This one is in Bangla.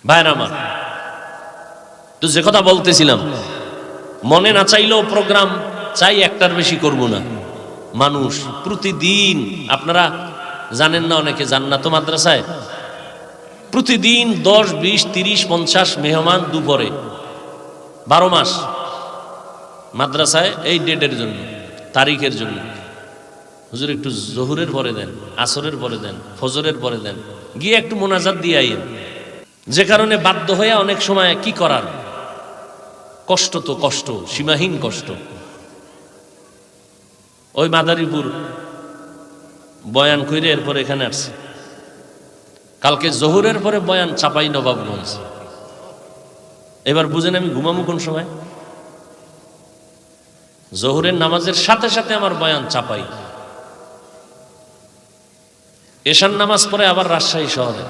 ভাইরা আমার, তো যে কথা বলতেছিলাম, মনে না চাইলেও প্রোগ্রাম চাই, একটার বেশি করব না। মানুষ প্রতিদিন, আপনারা জানেন না, অনেকে জান না তো, মাদ্রাসায় প্রতিদিন 10, 20, 30, 50 মেহমান দুপুরে 12 মাস মাদ্রাসায় এই ডেটের জন্য, তারিখের জন্য। হুজুর একটু জোহরের পরে দেন, আসরের পরে দেন, ফজরের পরে দেন, গিয়ে একটু মোনাজাত দিয়ে আইন। যে কারণে বাধ্য হয়ে অনেক সময় কি করার, কষ্ট তো কষ্ট, সীমাহীন কষ্ট। ওই মাদারীপুর বয়ান কইরে এরপর এখানে আসছে। কালকে জোহরের পরে বয়ান চাপাই নবাবগঞ্জ। এবার বুঝেন আমি ঘুমামু কোন সময়? জোহরের নামাজের সাথে সাথে আমার বয়ান চাপাই। এশার নামাজ পরে আবার রাজশাহী শহরে।